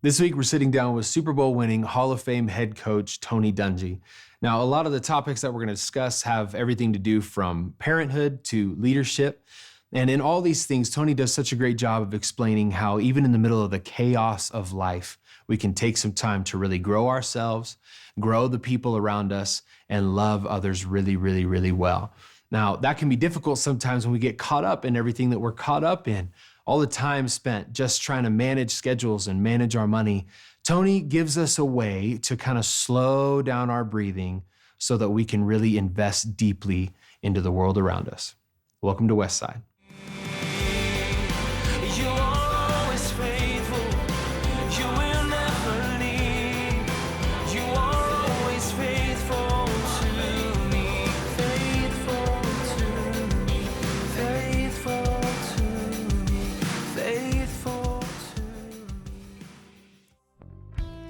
This week, we're sitting down with Super Bowl winning Hall of Fame head coach Tony Dungy. Now, a lot of the topics that we're going to discuss have everything to do from parenthood to leadership. And in all these things, Tony does such a great job of explaining how even in the middle of the chaos of life, we can take some time to really grow ourselves, grow the people around us, and love others really, really, really well. Now, that can be difficult sometimes when we get caught up in everything that we're caught up in. All the time spent just trying to manage schedules and manage our money. Tony gives us a way to kind of slow down our breathing so that we can really invest deeply into the world around us. Welcome to Westside.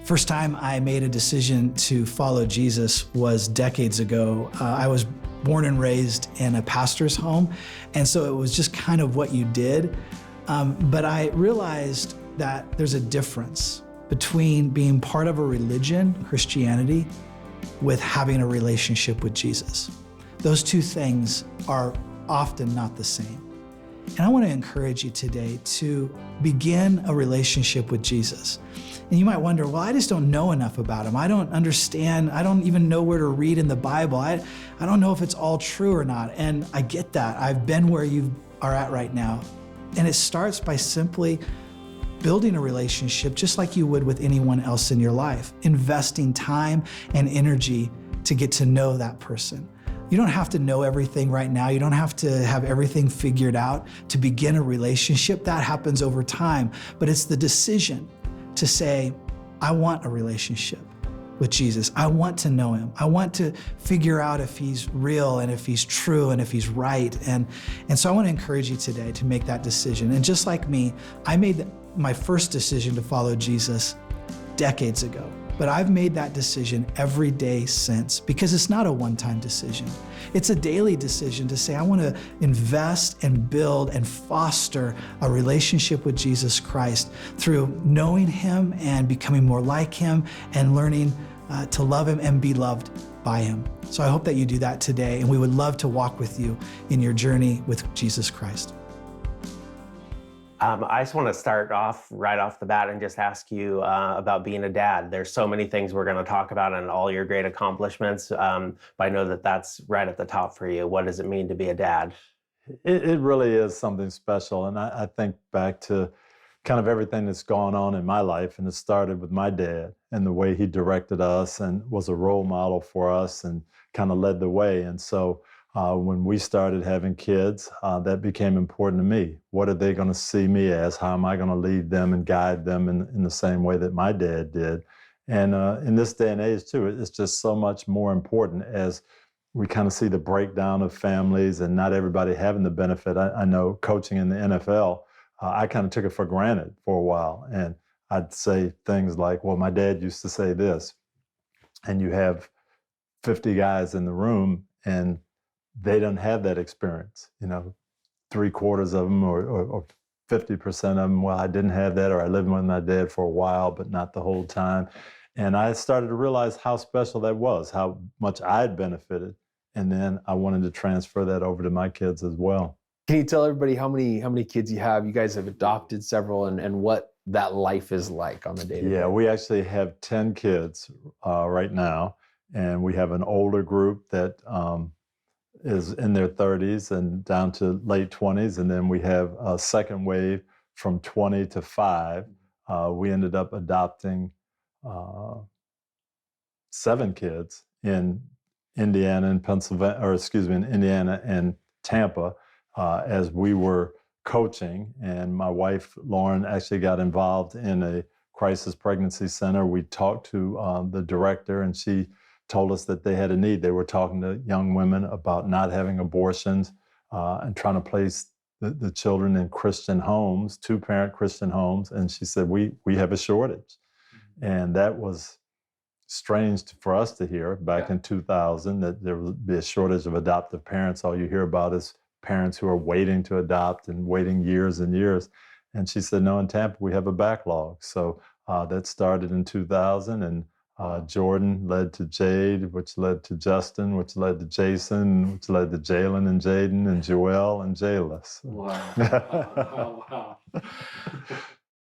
First time I made a decision to follow Jesus was decades ago. I was born and raised in a pastor's home, and so it was just kind of what you did. But I realized that there's a difference between being part of a religion, Christianity, with having a relationship with Jesus. Those two things are often not the same. And I want to encourage you today to begin a relationship with Jesus. And you might wonder, well, I just don't know enough about him. I don't understand. I don't even know where to read in the Bible. I don't know if it's all true or not. And I get that. I've been where you are at right now. And it starts by simply building a relationship just like you would with anyone else in your life, investing time and energy to get to know that person. You don't have to know everything right now. You don't have to have everything figured out to begin a relationship. That happens over time. But it's the decision to say, I want a relationship with Jesus. I want to know him. I want to figure out if he's real and if he's true and if he's right. And so I want to encourage you today to make that decision. And just like me, I made my first decision to follow Jesus decades ago. But I've made that decision every day since, because it's not a one-time decision. It's a daily decision to say, I want to invest and build and foster a relationship with Jesus Christ through knowing him and becoming more like him and learning to love him and be loved by him. So I hope that you do that today, and we would love to walk with you in your journey with Jesus Christ. I just want to start off right off the bat and just ask you about being a dad. There's so many things we're going to talk about and all your great accomplishments, but I know that that's right at the top for you. What does it mean to be a dad? It really is something special. And I think back to kind of everything that's gone on in my life, and it started with my dad and the way he directed us and was a role model for us and kind of led the way. And so when we started having kids, that became important to me. What are they going to see me as? How am I going to lead them and guide them in the same way that my dad did? And in this day and age, too, it's just so much more important as we kind of see the breakdown of families and not everybody having the benefit. I know coaching in the NFL, I kind of took it for granted for a while. And I'd say things like, well, my dad used to say this, and you have 50 guys in the room, and they don't have that experience, 3/4 of them or 50% of them. Well, I didn't have that, or I lived with my dad for a while, but not the whole time. And I started to realize how special that was, how much I had benefited. And then I wanted to transfer that over to my kids as well. Can you tell everybody how many kids you have? You guys have adopted several, and what that life is like on the day-to-day. Yeah, we actually have 10 kids right now. And we have an older group that is in their 30s and down to late 20s. And then we have a second wave from 20 to 5. We ended up adopting 7 kids in Indiana and in Indiana and Tampa as we were coaching. And my wife, Lauren, actually got involved in a crisis pregnancy center. We talked to the director, and she told us that they had a need. They were talking to young women about not having abortions and trying to place the children in Christian homes, 2-parent Christian homes. And she said, we have a shortage. And that was strange for us to hear back in 2000, that there would be a shortage of adoptive parents. All you hear about is parents who are waiting to adopt and waiting years and years. And she said, no, in Tampa, we have a backlog. So that started in 2000, and Jordan led to Jade, which led to Justin, which led to Jason, which led to Jalen and Jaden and Joel and Jayla. So. Wow.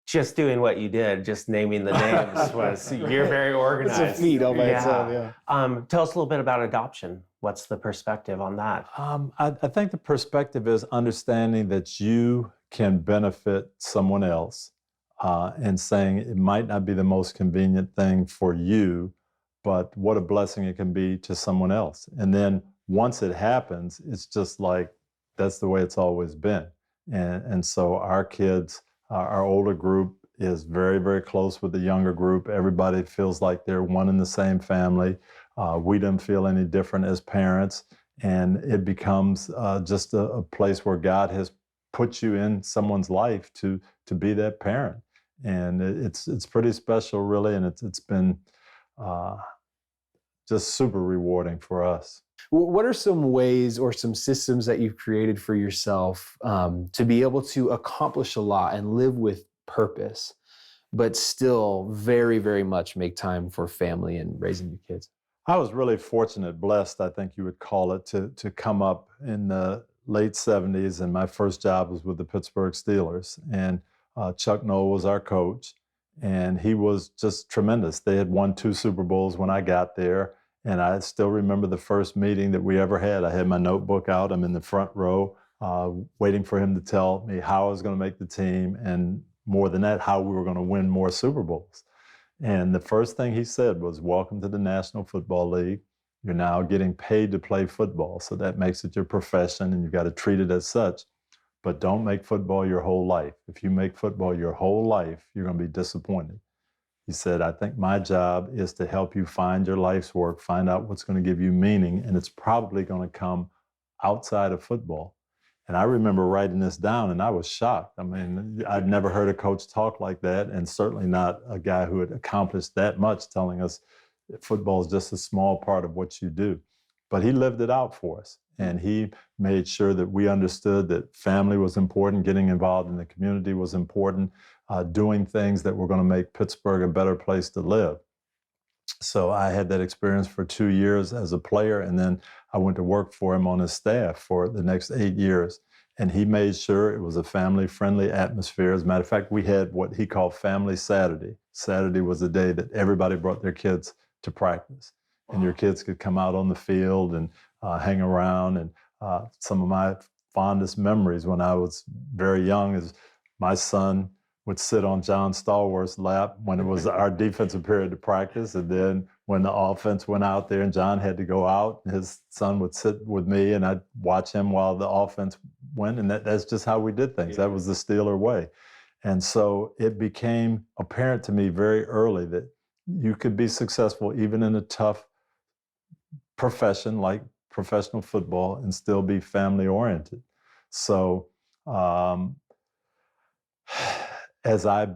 Just doing what you did, just naming the names was, you're very organized. It's a feat all by itself, yeah. Tell us a little bit about adoption. What's the perspective on that? I think the perspective is understanding that you can benefit someone else and saying it might not be the most convenient thing for you, but what a blessing it can be to someone else. And then once it happens, it's just like, that's the way it's always been. And so our kids, our older group is very, very close with the younger group. Everybody feels like they're one in the same family. We don't feel any different as parents. And it becomes just a place where God has put you in someone's life to be that parent. And it's pretty special, really. And it's been just super rewarding for us. What are some ways or some systems that you've created for yourself to be able to accomplish a lot and live with purpose, but still very, very much make time for family and raising your kids? I was really fortunate, blessed, I think you would call it, to come up in the late 70s, and my first job was with the Pittsburgh Steelers. And Chuck Noll was our coach, and he was just tremendous. They had won 2 Super Bowls when I got there. And I still remember the first meeting that we ever had. I had my notebook out. I'm in the front row waiting for him to tell me how I was going to make the team, and more than that, how we were going to win more Super Bowls. And the first thing he said was, welcome to the National Football League. You're now getting paid to play football, so that makes it your profession, and you've got to treat it as such. But don't make football your whole life. If you make football your whole life, you're going to be disappointed. He said, I think my job is to help you find your life's work, find out what's going to give you meaning, and it's probably going to come outside of football. And I remember writing this down, and I was shocked. I mean, I'd never heard a coach talk like that, and certainly not a guy who had accomplished that much, telling us that football is just a small part of what you do. But he lived it out for us, and he made sure that we understood that family was important, getting involved in the community was important, doing things that were going to make Pittsburgh a better place to live. So I had that experience for 2 years as a player, and then I went to work for him on his staff for the next 8 years. And he made sure it was a family-friendly atmosphere. As a matter of fact, we had what he called Family Saturday. Saturday was the day that everybody brought their kids to practice. And your kids could come out on the field and hang around. And some of my fondest memories when I was very young is my son would sit on John Stallworth's lap when it was our defensive period to practice. And then when the offense went out there and John had to go out, his son would sit with me and I'd watch him while the offense went. And that's just how we did things. That was the Steeler way. And so it became apparent to me very early that you could be successful even in a tough profession like professional football and still be family oriented. So as I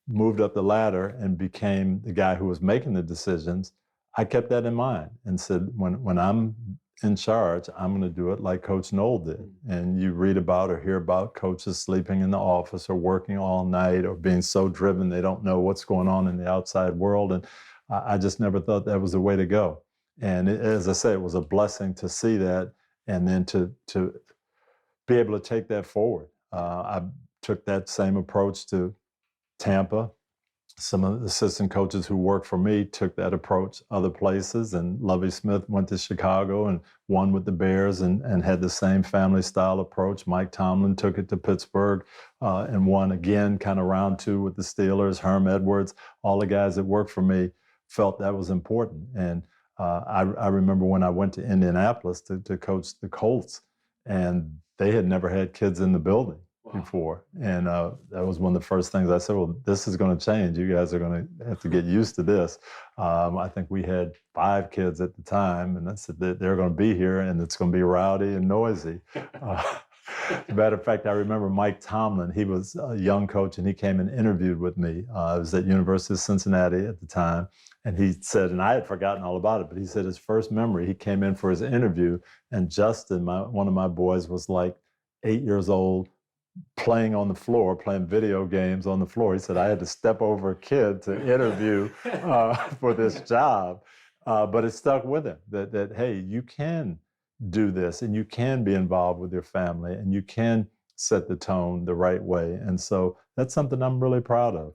moved up the ladder and became the guy who was making the decisions, I kept that in mind and said, when I'm in charge, I'm going to do it like Coach Noll did. And you read about or hear about coaches sleeping in the office or working all night or being so driven they don't know what's going on in the outside world. And I just never thought that was the way to go. And as I say, it was a blessing to see that and then to be able to take that forward. I took that same approach to Tampa. Some of the assistant coaches who worked for me took that approach other places, and Lovie Smith went to Chicago and won with the Bears and had the same family style approach. Mike Tomlin took it to Pittsburgh and won again, kind of round 2 with the Steelers. Herm Edwards, all the guys that worked for me felt that was important. And I remember when I went to Indianapolis to coach the Colts, and they had never had kids in the building before. And that was one of the first things I said, well, this is going to change. You guys are going to have to get used to this. I think we had 5 kids at the time, and I said that they're going to be here and it's going to be rowdy and noisy. As a matter of fact, I remember Mike Tomlin. He was a young coach, and he came and interviewed with me. I was at University of Cincinnati at the time, and he said, and I had forgotten all about it, but he said his first memory, he came in for his interview, and Justin, one of my boys, was like 8 years old, playing on the floor, playing video games on the floor. He said, I had to step over a kid to interview for this job. But it stuck with him that, hey, you can do this and you can be involved with your family and you can set the tone the right way. And so that's something I'm really proud of.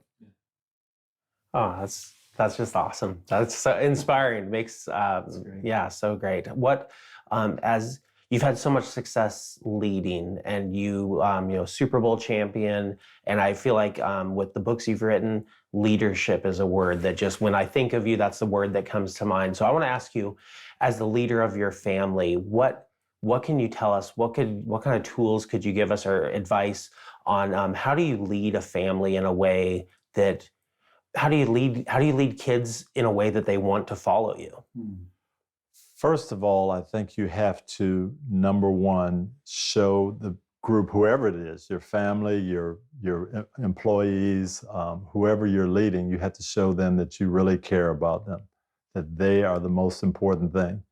Oh, that's just awesome. That's so inspiring. Makes so great. What as you've had so much success leading, and you Super Bowl champion, and I feel like with the books you've written, leadership is a word that just when I think of you, that's the word that comes to mind. So I want to ask you, as the leader of your family, what can you tell us? What kind of tools could you give us or advice on how do you lead a family in a way that how do you lead kids in a way that they want to follow you? First of all, I think you have to, number one, show the group, whoever it is, your family, your employees, whoever you're leading, you have to show them that you really care about them, that they are the most important thing.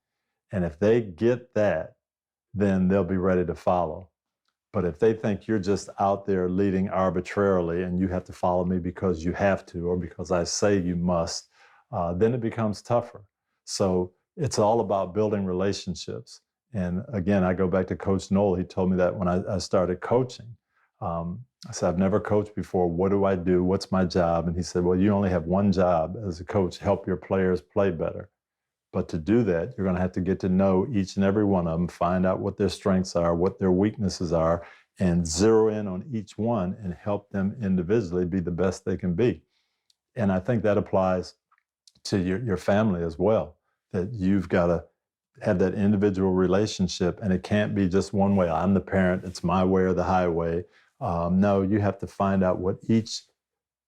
And if they get that, then they'll be ready to follow. But if they think you're just out there leading arbitrarily and you have to follow me because you have to or because I say you must, then it becomes tougher. So it's all about building relationships. And again, I go back to Coach Noll. He told me that when I started coaching. I said, I've never coached before. What do I do? What's my job? And he said, well, you only have one job as a coach, help your players play better. But to do that, you're going to have to get to know each and every one of them, find out what their strengths are, what their weaknesses are, and zero in on each one and help them individually be the best they can be. And I think that applies to your family as well, that you've got to have that individual relationship, and it can't be just one way. I'm the parent, it's my way or the highway. No, you have to find out what each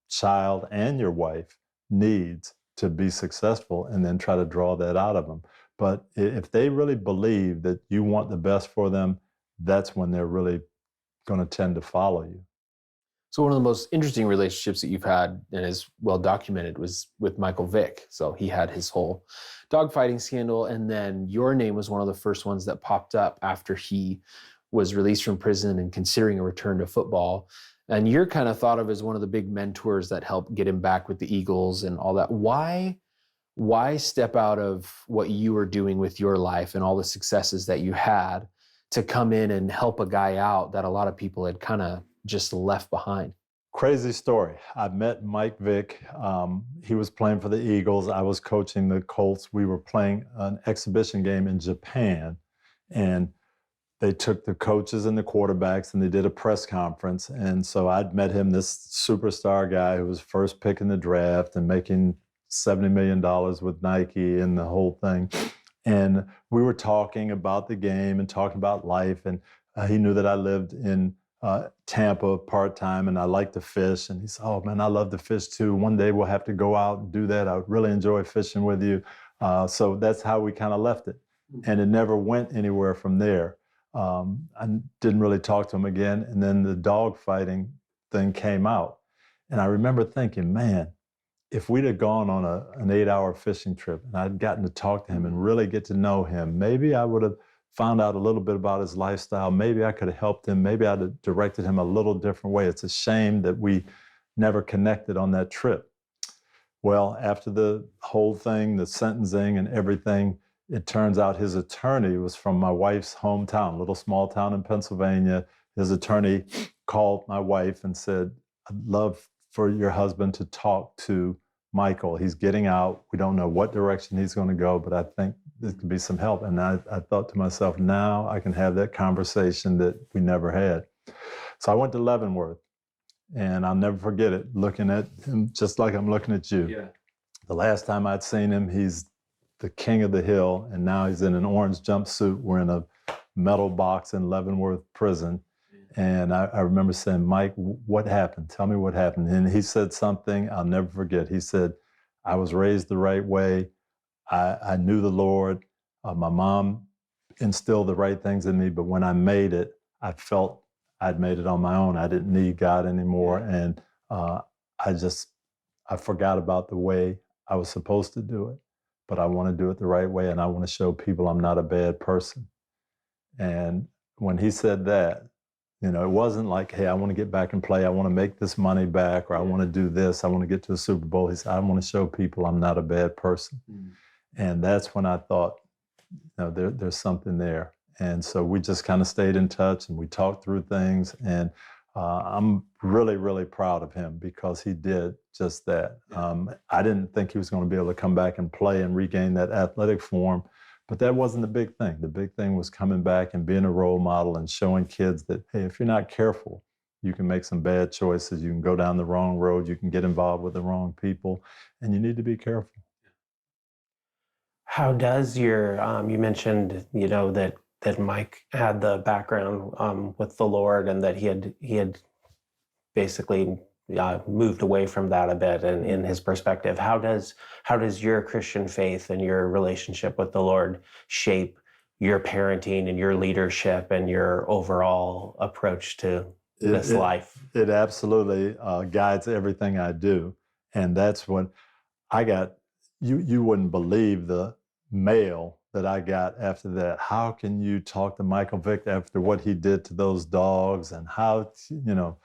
child and your wife needs to be successful and then try to draw that out of them. But if they really believe that you want the best for them, that's when they're really going to tend to follow you. So one of the most interesting relationships that you've had and is well documented was with Michael Vick. So he had his whole dogfighting scandal, and then your name was one of the first ones that popped up after he was released from prison and considering a return to football. And you're kind of thought of as one of the big mentors that helped get him back with the Eagles and all that. Why step out of what you were doing with your life and all the successes that you had to come in and help a guy out that a lot of people had kind of just left behind? Crazy story. I met Mike Vick. He was playing for the Eagles. I was coaching the Colts. We were playing an exhibition game in Japan, and they took the coaches and the quarterbacks and they did a press conference. And so I'd met him, this superstar guy who was first pick in the draft and making $70 million with Nike and the whole thing. And we were talking about the game and talking about life. And he knew that I lived in Tampa part-time and I like to fish. And he said, oh man, I love to fish too. One day we'll have to go out and do that. I would really enjoy fishing with you. So that's how we kind of left it. And it never went anywhere from there. I didn't really talk to him again. And then the dog fighting thing came out. And I remember thinking, man, if we'd have gone on an 8-hour fishing trip and I'd gotten to talk to him and really get to know him, maybe I would have found out a little bit about his lifestyle. Maybe I could have helped him. Maybe I'd have directed him a little different way. It's a shame that we never connected on that trip. Well, after the whole thing, the sentencing and everything, it turns out his attorney was from my wife's hometown, a little small town in Pennsylvania. His attorney called my wife and said, I'd love for your husband to talk to Michael. He's getting out. We don't know what direction he's going to go, but I think there could be some help. And I thought to myself, now I can have that conversation that we never had. So I went to Leavenworth, and I'll never forget it, looking at him just like I'm looking at you. Yeah. The last time I'd seen him, he's the king of the hill, and now he's in an orange jumpsuit. We're in a metal box in Leavenworth prison. And I remember saying, Mike, what happened? Tell me what happened. And he said something I'll never forget. He said, I was raised the right way. I knew the Lord. My mom instilled the right things in me, but when I made it, I felt I'd made it on my own. I didn't need God anymore. And I forgot about the way I was supposed to do it. But I want to do it the right way, and I want to show people I'm not a bad person. And when he said that, You know, it wasn't like, hey, I want to get back and play. I want to make this money back, or I want to do this. I want to get to a Super Bowl. He said, I want to show people I'm not a bad person. And that's when I thought, you know, there's something there. And so we just kind of stayed in touch and we talked through things. And I'm really, really proud of him because he did just that. I didn't think he was going to be able to come back and play and regain that athletic form, but that wasn't the big thing. The big thing was coming back and being a role model and showing kids that, hey, if you're not careful, you can make some bad choices. You can go down the wrong road. You can get involved with the wrong people, and you need to be careful. How does your, you mentioned, you know, that Mike had the background with the Lord and that he had basically moved away from that a bit and in his perspective. How does your Christian faith and your relationship with the Lord shape your parenting and your leadership and your overall approach to this life? It absolutely guides everything I do. And that's what I got. You wouldn't believe the mail that I got after that. How can you talk to Michael Vick after what he did to those dogs, and how, you know,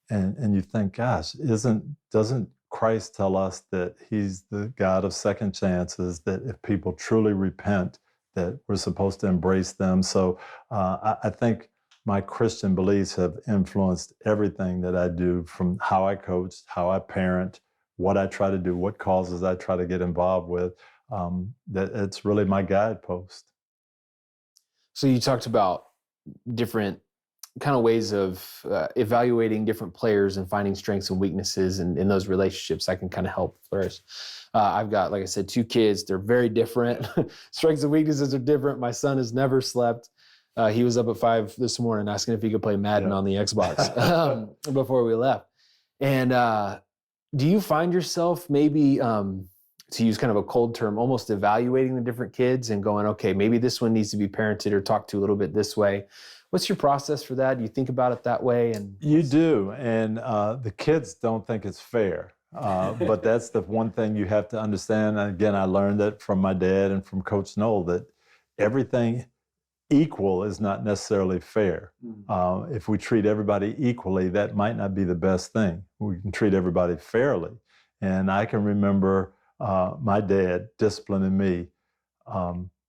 and you think, gosh, doesn't Christ tell us that he's the God of second chances, that if people truly repent, that we're supposed to embrace them? So I think my Christian beliefs have influenced everything that I do, from how I coach, how I parent, what I try to do, what causes I try to get involved with. That it's really my guidepost. So you talked about different kind of ways of evaluating different players and finding strengths and weaknesses in those relationships that can kind of help flourish. I've got, like I said, 2 kids. They're very different. Strengths and weaknesses are different. My son has never slept. He was up at 5 this morning asking if he could play Madden on the Xbox before we left. And do you find yourself maybe, to use kind of a cold term, almost evaluating the different kids and going, okay, maybe this one needs to be parented or talked to a little bit this way? What's your process for that? Do you think about it that way? And you do, and the kids don't think it's fair. But that's the one thing you have to understand. And again, I learned that from my dad and from Coach Noel, that everything equal is not necessarily fair. If we treat everybody equally, that might not be the best thing. We can treat everybody fairly. And I can remember my dad disciplining me.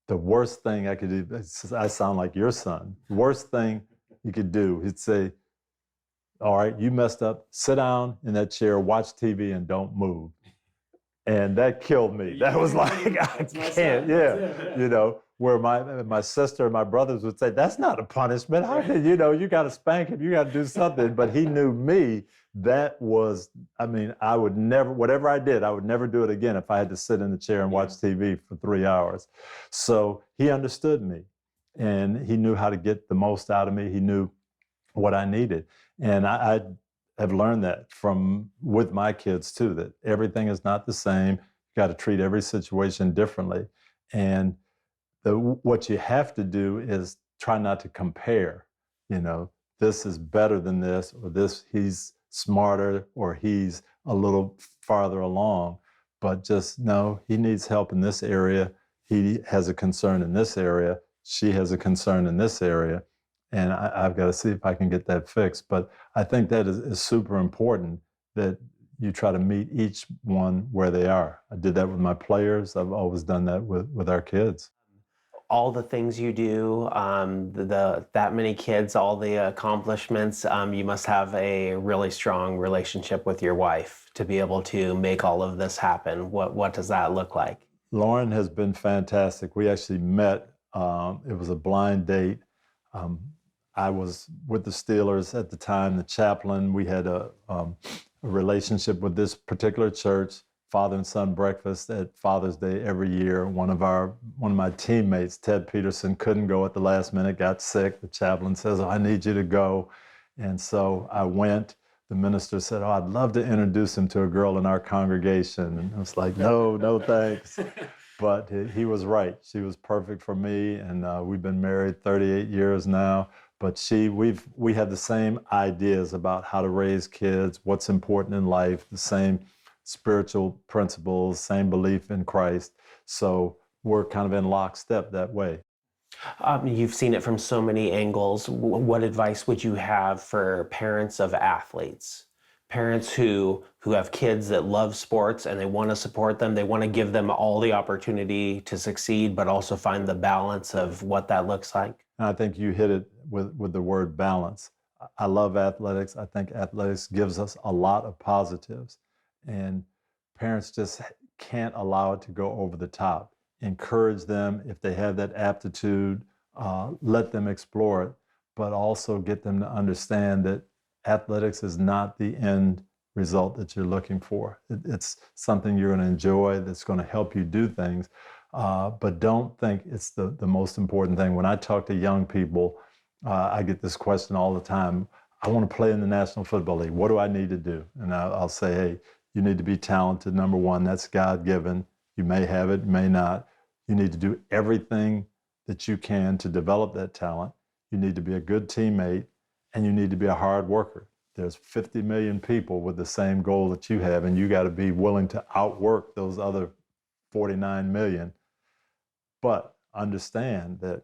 The worst thing I could do, I sound like your son, worst thing you could do, he'd say, all right, you messed up, sit down in that chair, watch TV, and don't move. And that killed me. That was like, I can't, you know, where my sister and my brothers would say, that's not a punishment. How can, you know, you got to spank him, you got to do something. But he knew me. That was, I mean, I would never, whatever I did, I would never do it again if I had to sit in the chair and watch TV for 3 hours. So he understood me, and he knew how to get the most out of me. He knew what I needed. And I have learned that with my kids too, that everything is not the same. You got to treat every situation differently. And what you have to do is try not to compare, you know, this is better than this, or this, he's smarter, or he's a little farther along, but just know he needs help in this area. He has a concern in this area. She has a concern in this area. And I've got to see if I can get that fixed. But I think that is super important, that you try to meet each one where they are. I did that with my players. I've always done that with our kids. All the things you do, that many kids, all the accomplishments, you must have a really strong relationship with your wife to be able to make all of this happen. What does that look like? Lauren has been fantastic. We actually met, it was a blind date. I was with the Steelers at the time, the chaplain. We had a relationship with this particular church. Father and son breakfast at Father's Day every year. One of my teammates, Ted Peterson, couldn't go at the last minute, got sick. The chaplain says, oh, I need you to go. And so I went. The minister said, oh, I'd love to introduce him to a girl in our congregation. And I was like, no thanks. But he was right. She was perfect for me. And we've been married 38 years now. But we have the same ideas about how to raise kids, what's important in life, the same spiritual principles, same belief in Christ. So we're kind of in lockstep that way. You've seen it from so many angles. What advice would you have for parents of athletes? Parents who have kids that love sports and they want to support them. They want to give them all the opportunity to succeed, but also find the balance of what that looks like. And I think you hit it with the word balance. I love athletics. I think athletics gives us a lot of positives. And parents just can't allow it to go over the top. Encourage them if they have that aptitude, let them explore it, but also get them to understand that athletics is not the end result that you're looking for. It's something you're going to enjoy that's going to help you do things, but don't think it's the most important thing. When I talk to young people, I get this question all the time. I want to play in the National Football League. What do I need to do? And I'll say, hey, you need to be talented, number one. That's God-given. You may have it, may not. You need to do everything that you can to develop that talent. You need to be a good teammate, and you need to be a hard worker. There's 50 million people with the same goal that you have, and you got to be willing to outwork those other 49 million. But understand that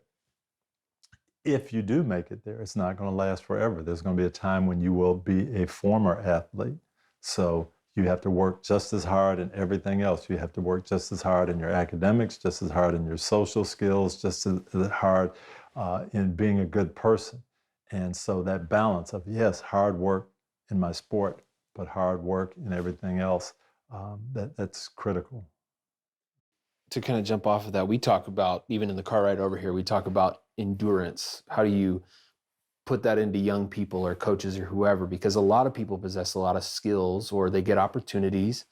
if you do make it there, it's not going to last forever. There's going to be a time when you will be a former athlete. So you have to work just as hard in everything else. You have to work just as hard in your academics, just as hard in your social skills, just as hard in being a good person. And so that balance of, yes, hard work in my sport, but hard work in everything else, that's critical. To kind of jump off of that, we talk about, even in the car ride over here, we talk about endurance. How do you put that into young people or coaches or whoever? Because a lot of people possess a lot of skills or they get opportunities.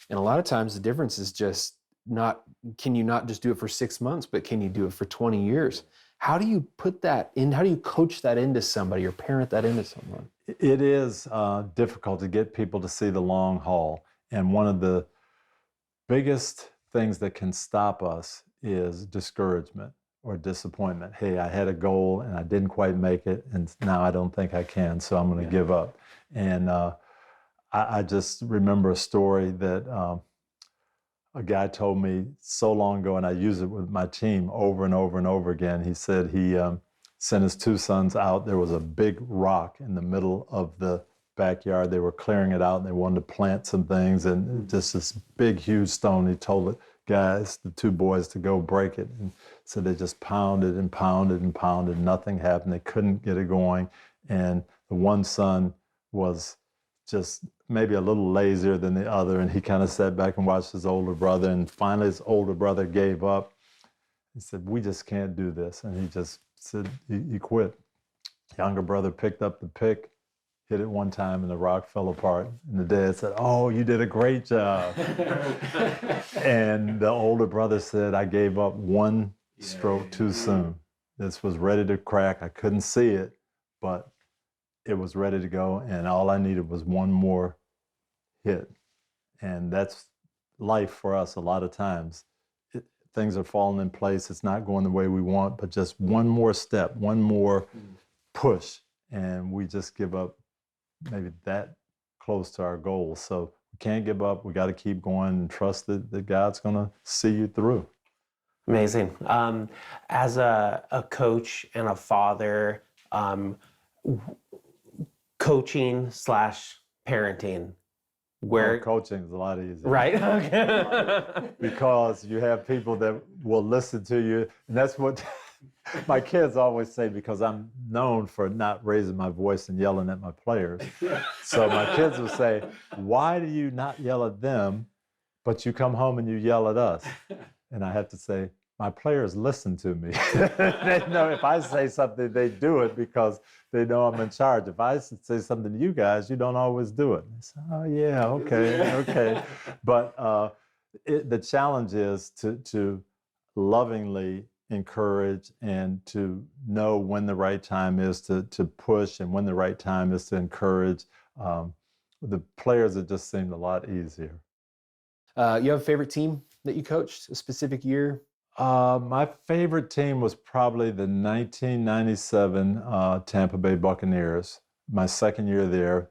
And a lot of times the difference is just not, can you not just do it for 6 months, but can you do it for 20 years? How do you put that in? How do you coach that into somebody or parent that into someone? It is difficult to get people to see the long haul. And one of the biggest things that can stop us is discouragement or disappointment. Hey, I had a goal and I didn't quite make it, and now I don't think I can, so I'm going to give up. And I just remember a story that a guy told me so long ago, and I use it with my team over and over and over again. He said he sent his 2 sons out. There was a big rock in the middle of the backyard. They were clearing it out and they wanted to plant some things, and just this big, huge stone. He told the guys, the 2 boys, to go break it. And so they just pounded and pounded and pounded. Nothing happened. They couldn't get it going. And the one son was just maybe a little lazier than the other, and he kind of sat back and watched his older brother, and finally his older brother gave up. He said, we just can't do this. And he just said, he quit. Younger brother picked up the pick, hit it one time, and the rock fell apart. And the dad said, oh, you did a great job. And the older brother said, I gave up one stroke too soon. This was ready to crack. I couldn't see it, but it was ready to go, and all I needed was one more hit. And that's life for us a lot of times. Things are falling in place. It's not going the way we want, but just one more step, one more push, and we just give up maybe that close to our goal. So we can't give up. We got to keep going and trust that God's going to see you through. Amazing. As a coach and a father, coaching / parenting, where coaching is a lot easier, right? Okay. Because you have people that will listen to you, and that's what my kids always say, because I'm known for not raising my voice and yelling at my players. So my kids will say, why do you not yell at them, but you come home and you yell at us? And I have to say, my players listen to me. They know if I say something, they do it because they know I'm in charge. If I say something to you guys, you don't always do it. They say, oh, yeah, okay. But the challenge is to lovingly encourage and to know when the right time is to push and when the right time is to encourage. The players, it just seemed a lot easier. You have a favorite team that you coached, a specific year? My favorite team was probably the 1997 Tampa Bay Buccaneers. My second year there,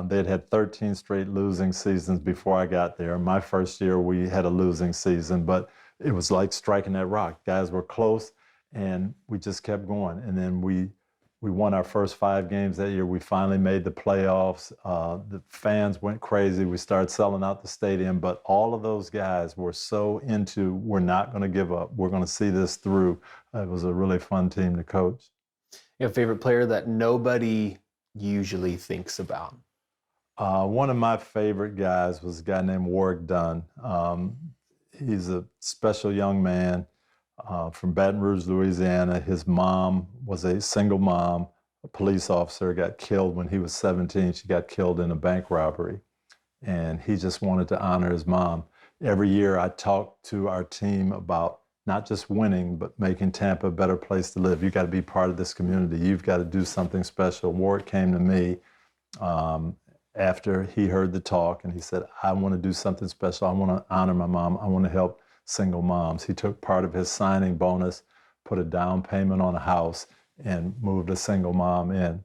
they'd had 13 straight losing seasons before I got there. My first year, we had a losing season, but it was like striking that rock. Guys were close, And we just kept going. And then we won our first 5 games that year. We finally made the playoffs. The fans went crazy. We started selling out the stadium. But all of those guys were so into, we're not going to give up. We're going to see this through. It was a really fun team to coach. You have a favorite player that nobody usually thinks about? One of my favorite guys was a guy named Warrick Dunn. He's a special young man. From Baton Rouge, Louisiana. His mom was a single mom, a police officer, got killed when he was 17. She got killed in a bank robbery. And he just wanted to honor his mom. Every year I talk to our team about not just winning, but making Tampa a better place to live. You got to be part of this community. You've got to do something special. Warrick came to me after he heard the talk and he said, I want to do something special. I want to honor my mom. I want to help single moms. He took part of his signing bonus, put a down payment on a house, and moved a single mom in.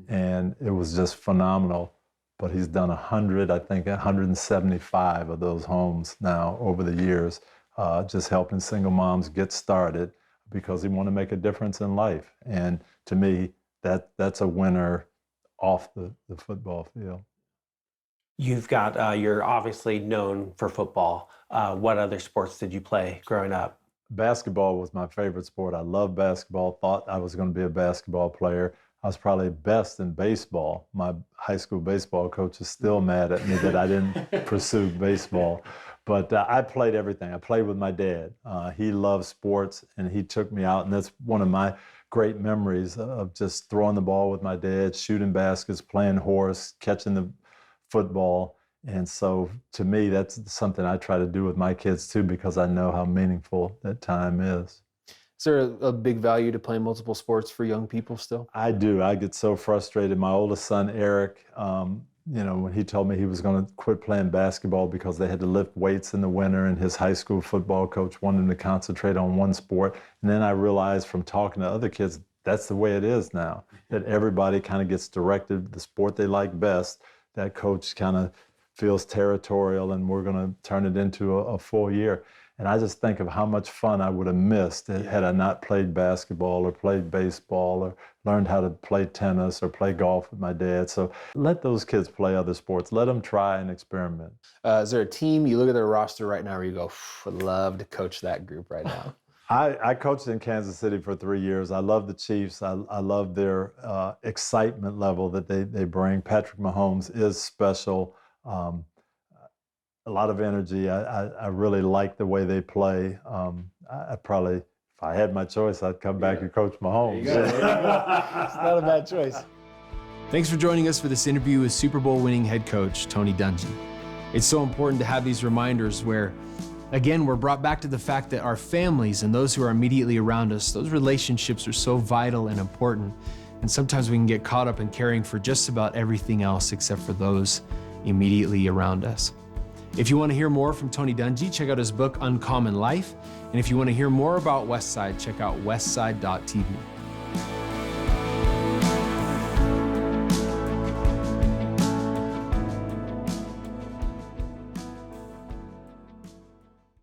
And it was just phenomenal. But he's done 175 of those homes now over the years, just helping single moms get started because he wanted to make a difference in life. And to me, that's a winner off the football field. You've got, you're obviously known for football. What other sports did you play growing up? Basketball was my favorite sport. I loved basketball, thought I was going to be a basketball player. I was probably best in baseball. My high school baseball coach is still mad at me that I didn't pursue baseball. But I played everything. I played with my dad. He loved sports, and he took me out, and that's one of my great memories of just throwing the ball with my dad, shooting baskets, playing horse, catching the football. And so to me, that's something I try to do with my kids too, because I know how meaningful that time is. Is there a big value to playing multiple sports for young people still? I do. I get so frustrated. My oldest son, Eric, when he told me he was going to quit playing basketball because they had to lift weights in the winter and his high school football coach wanted him to concentrate on one sport. And then I realized from talking to other kids, that's the way it is now, that everybody kind of gets directed the sport they like best. That coach kind of feels territorial and we're going to turn it into a full year. And I just think of how much fun I would have missed had I not played basketball or played baseball or learned how to play tennis or play golf with my dad. So let those kids play other sports. Let them try and experiment. Is there a team, you look at their roster right now where you go, I'd love to coach that group right now? I coached in Kansas City for 3 years. I love the Chiefs. I love their excitement level that they bring. Patrick Mahomes is special. A lot of energy. I really like the way they play. I probably, if I had my choice, I'd come back and coach Mahomes. There you go. It's not a bad choice. Thanks for joining us for this interview with Super Bowl winning head coach Tony Dungy. It's so important to have these reminders where, again, we're brought back to the fact that our families and those who are immediately around us, those relationships are so vital and important. And sometimes we can get caught up in caring for just about everything else except for those immediately around us. If you want to hear more from Tony Dungy, check out his book, Uncommon Life. And if you want to hear more about Westside, check out westside.tv.